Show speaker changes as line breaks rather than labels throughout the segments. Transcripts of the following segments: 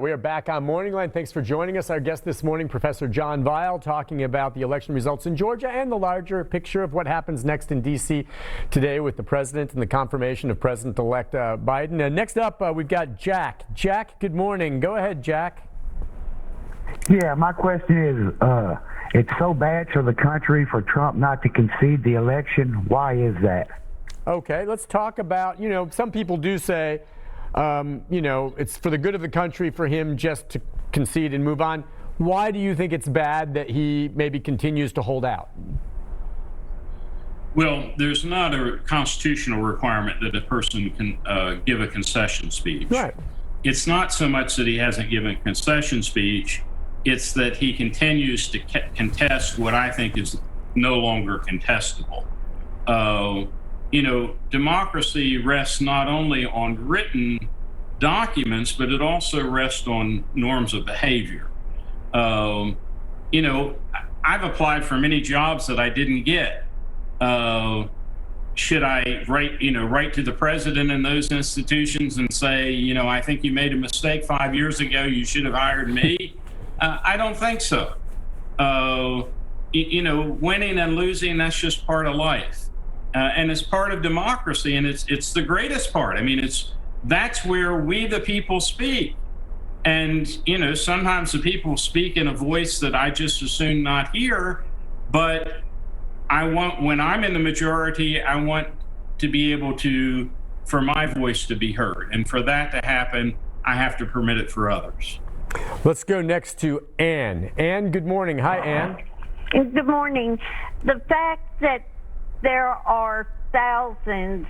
We are back on Morning Line. Thanks for joining us. Our guest this morning, Professor John Weil, talking about the election results in Georgia and the larger picture of what happens next in D.C. today with the president and the confirmation of President-elect Biden. Next up, we've got Jack. Jack, good morning. Go ahead, Jack.
Yeah, my question is, it's so bad for the country for Trump not to concede the election. Why is that?
Okay, let's talk about, some people do say, it's for the good of the country for him just to concede and move on. Why do you think it's bad that he maybe continues to hold out?
Well, there's not a constitutional requirement that a person can give a concession speech.
Right.
It's not so much that he hasn't given a concession speech, it's that he continues to contest what I think is no longer contestable. Democracy rests not only on written documents, but it also rests on norms of behavior. I've applied for many jobs that I didn't get. Should I write to the president in those institutions and say, I think you made a mistake 5 years ago, you should have hired me? I don't think so. Winning and losing, that's just part of life. And it's part of democracy, and it's the greatest part. That's where we the people speak. And, sometimes the people speak in a voice that I just as soon not hear, but when I'm in the majority, I want to be able for my voice to be heard. And for that to happen, I have to permit it for others.
Let's go next to Ann. Ann, good morning. Hi, Ann.
Good morning. The fact that there are thousands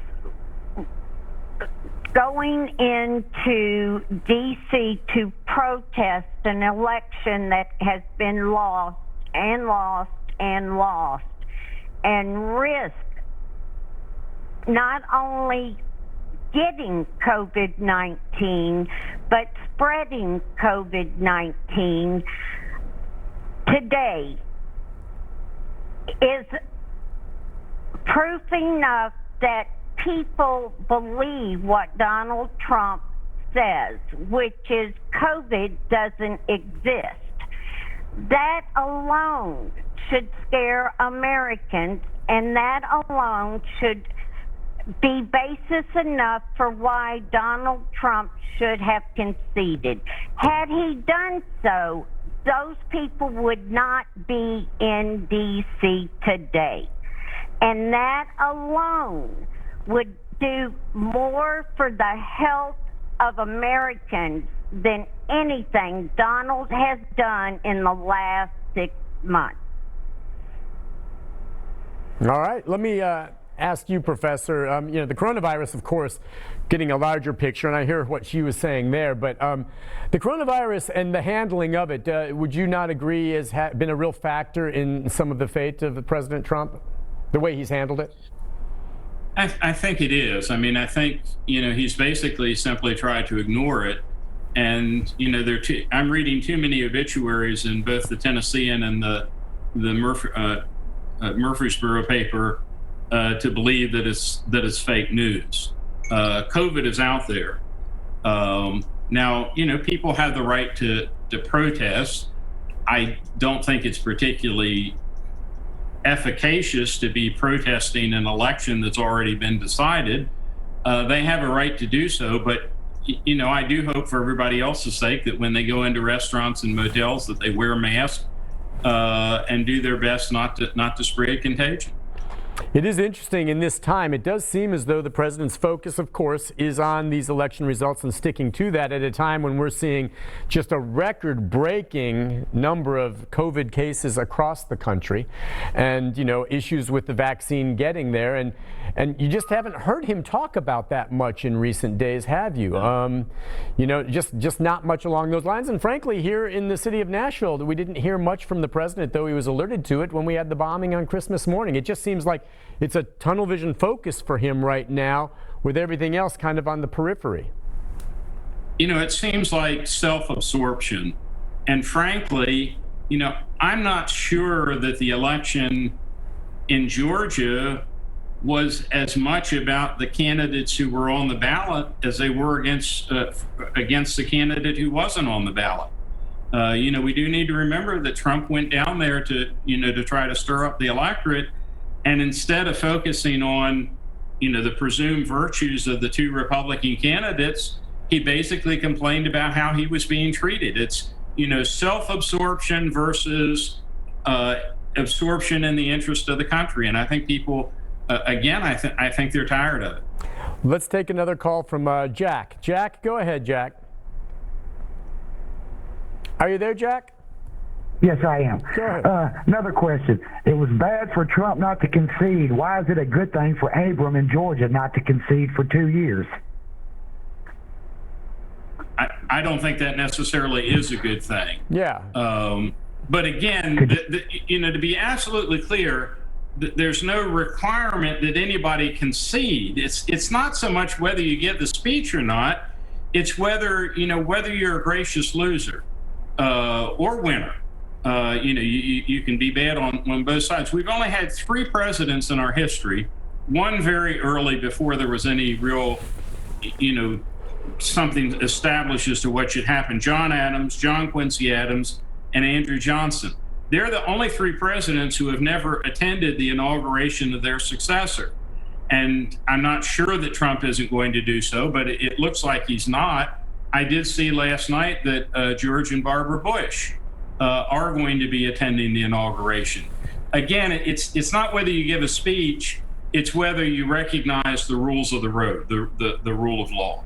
going into D.C. to protest an election that has been lost and lost and lost, and risk not only getting COVID-19, but spreading COVID-19 today is proof enough that people believe what Donald Trump says, which is COVID doesn't exist. That alone should scare Americans, and that alone should be basis enough for why Donald Trump should have conceded. Had he done so, those people would not be in D.C. today. And that alone would do more for the health of Americans than anything Donald has done in the last 6 months.
All right. Let me ask you, Professor. The coronavirus, of course, getting a larger picture, and I hear what she was saying there, but the coronavirus and the handling of it, would you not agree has been a real factor in some of the fate of President Trump, the way he's handled it?
I think it is. I think, he's basically simply tried to ignore it. And, I'm reading too many obituaries in both the Tennessean and the Murfreesboro paper to believe that it's fake news. COVID is out there. Now, people have the right to protest. I don't think it's particularly efficacious to be protesting an election that's already been decided. They have a right to do so, but I do hope for everybody else's sake that when they go into restaurants and motels that they wear masks and do their best not to spread contagion.
It is interesting in this time. It does seem as though the president's focus, of course, is on these election results and sticking to that at a time when we're seeing just a record-breaking number of COVID cases across the country and, issues with the vaccine getting there. And you just haven't heard him talk about that much in recent days, have you? Just not much along those lines. And frankly, here in the city of Nashville, we didn't hear much from the president, though he was alerted to it when we had the bombing on Christmas morning. It just seems like it's a tunnel vision focus for him right now, with everything else kind of on the periphery.
It seems like self-absorption. And frankly, I'm not sure that the election in Georgia was as much about the candidates who were on the ballot as they were against the candidate who wasn't on the ballot. We do need to remember that Trump went down there to try to stir up the electorate, and instead of focusing on, the presumed virtues of the two Republican candidates, he basically complained about how he was being treated. It's, self-absorption versus absorption in the interest of the country, and I think people, I think they're tired of it.
Let's take another call from Jack. Jack, go ahead, Jack. Are you there, Jack?
Yes, I am.
Go ahead.
Another question. It was bad for Trump not to concede. Why is it a good thing for Abram in Georgia not to concede for 2 years?
I don't think that necessarily is a good thing.
Yeah.
But again, to be absolutely clear, there's no requirement that anybody concede. It's not so much whether you give the speech or not. It's whether you're a gracious loser or winner. You can be bad on both sides. We've only had 3 presidents in our history, one very early before there was any real, something established as to what should happen. John Adams, John Quincy Adams, and Andrew Johnson. They're the only 3 presidents who have never attended the inauguration of their successor. And I'm not sure that Trump isn't going to do so, but it looks like he's not. I did see last night that George and Barbara Bush are going to be attending the inauguration. Again, it's not whether you give a speech, it's whether you recognize the rules of the road, the rule of law.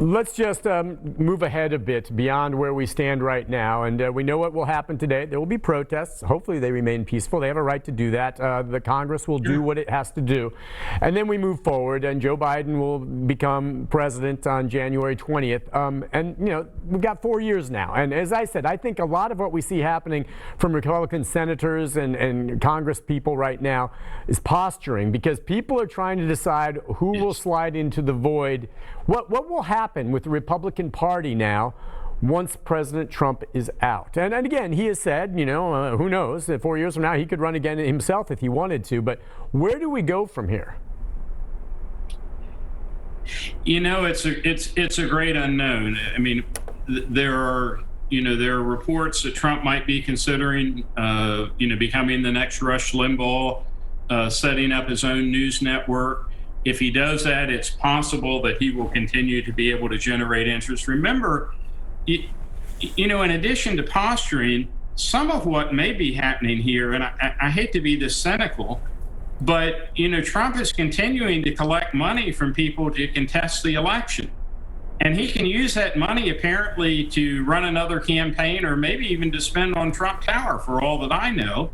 Let's just move ahead a bit beyond where we stand right now, and we know what will happen today. There will be protests. Hopefully they remain peaceful. They have a right to do that. The Congress will do what it has to do. And then we move forward, and Joe Biden will become president on January 20th. We've got 4 years now. And as I said, I think a lot of what we see happening from Republican senators and Congress people right now is posturing, because people are trying to decide who will slide into the void. What will happen with the Republican Party now once President Trump is out? And again, he has said, who knows, 4 years from now he could run again himself if he wanted to. But where do we go from here?
It's a great unknown. I mean, there are reports that Trump might be considering becoming the next Rush Limbaugh, setting up his own news network. If he does that, it's possible that he will continue to be able to generate interest. Remember, in addition to posturing, some of what may be happening here, and I hate to be this cynical, but, Trump is continuing to collect money from people to contest the election. And he can use that money apparently to run another campaign, or maybe even to spend on Trump Tower, for all that I know.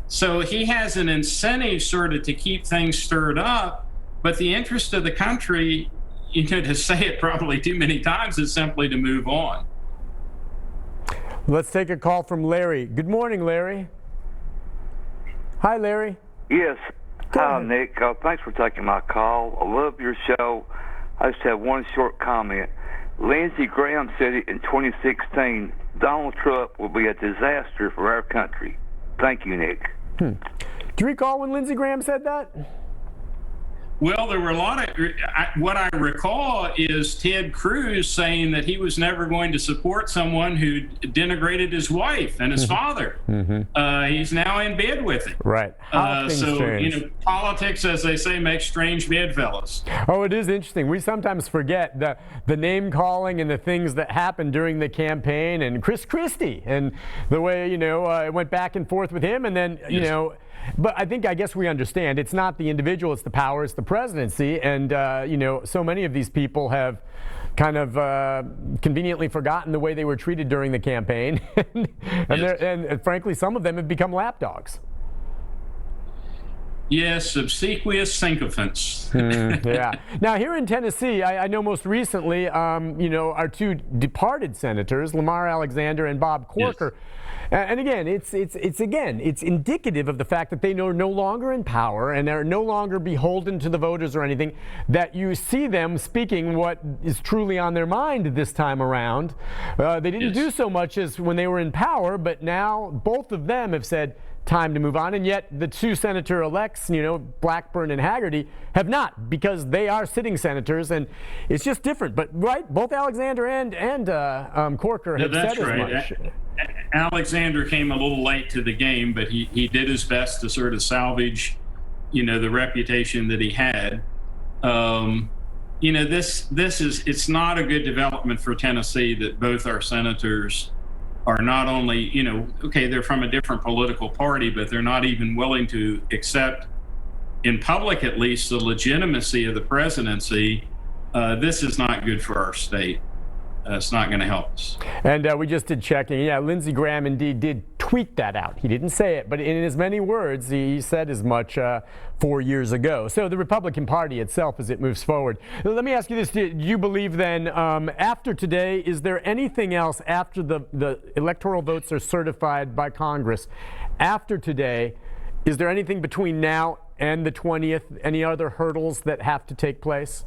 So he has an incentive sort of to keep things stirred up, but the interest of the country, to say it probably too many times, is simply to move on.
Let's take a call from Larry. Good morning, Larry. Hi, Larry.
Yes.
Go
Hi,
ahead.
Nick. Thanks for taking my call. I love your show. I just have one short comment. Lindsey Graham said it in 2016, Donald Trump will be a disaster for our country. Thank you, Nick.
Do you recall when Lindsey Graham said that?
Well, there were a lot of, what I recall is Ted Cruz saying that he was never going to support someone who denigrated his wife and his father. He's now in bed with him.
Right. How things change.
Politics, as they say, makes strange bedfellows.
Oh, it is interesting. We sometimes forget the name calling and the things that happened during the campaign, and Chris Christie and the way, it went back and forth with him, and then, but I guess we understand it's not the individual, it's the power, it's the presidency. And, so many of these people have kind of conveniently forgotten the way they were treated during the campaign. and frankly, some of them have become lapdogs.
Yes, obsequious sycophants.
Yeah. Now, here in Tennessee, I know most recently, our 2 departed senators, Lamar Alexander and Bob Corker. Yes. And again, it's indicative of the fact that they are no longer in power and they're no longer beholden to the voters or anything, that you see them speaking what is truly on their mind this time around. They didn't do so much as when they were in power, but now both of them have said, time to move on, and yet the two senator-elects, Blackburn and Haggerty, have not, because they are sitting senators, and it's just different. But right, both Alexander and Corker have said as much.
Alexander came a little late to the game, but he did his best to sort of salvage, the reputation that he had. It's not a good development for Tennessee that both our senators are not only, they're from a different political party, but they're not even willing to accept, in public at least, the legitimacy of the presidency. This is not good for our state. It's not going to help us.
And we just did checking. Yeah, Lindsey Graham indeed did tweet that out. He didn't say it, but in as many words, he said as much 4 years ago. So the Republican Party itself, as it moves forward. Let me ask you this. Do you believe then, after today, is there anything else after the electoral votes are certified by Congress? After today, is there anything between now and the 20th, any other hurdles that have to take place?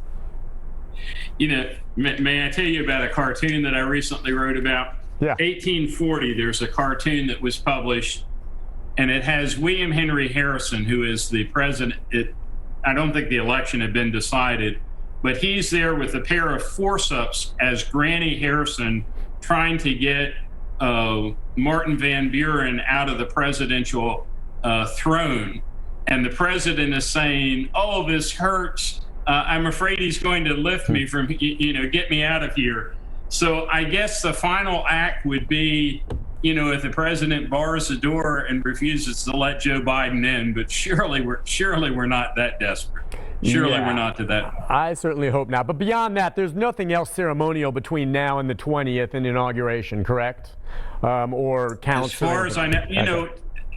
May I tell you about a cartoon that I recently wrote about?
Yeah.
1840, there's a cartoon that was published, and it has William Henry Harrison, who is the president. I don't think the election had been decided, but he's there with a pair of forceps as Granny Harrison trying to get Martin Van Buren out of the presidential throne. And the president is saying, "Oh, this hurts. I'm afraid he's going to lift me from, get me out of here." So I guess the final act would be, if the president bars the door and refuses to let Joe Biden in. But surely we're not that desperate. Surely we're not to that.
I certainly hope not. But beyond that, there's nothing else ceremonial between now and the 20th and inauguration, correct? Or council.
As far as I know,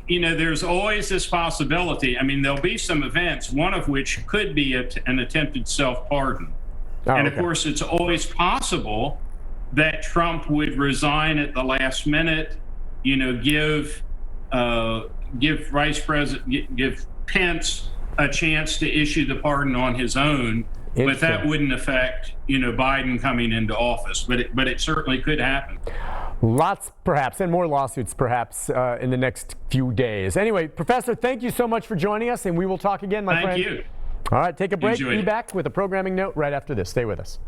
there's always this possibility. I mean, there'll be some events, one of which could be an attempted self-pardon. And of course, it's always possible that Trump would resign at the last minute, give give Pence a chance to issue the pardon on his own. But that wouldn't affect, Biden coming into office. But it certainly could happen.
Lots, perhaps, and more lawsuits, perhaps, in the next few days. Anyway, Professor, thank you so much for joining us, and we will talk again, my friend.
Thank you.
All right, take a break.
Enjoy
Be
it.
back with a programming note right after this. Stay with us.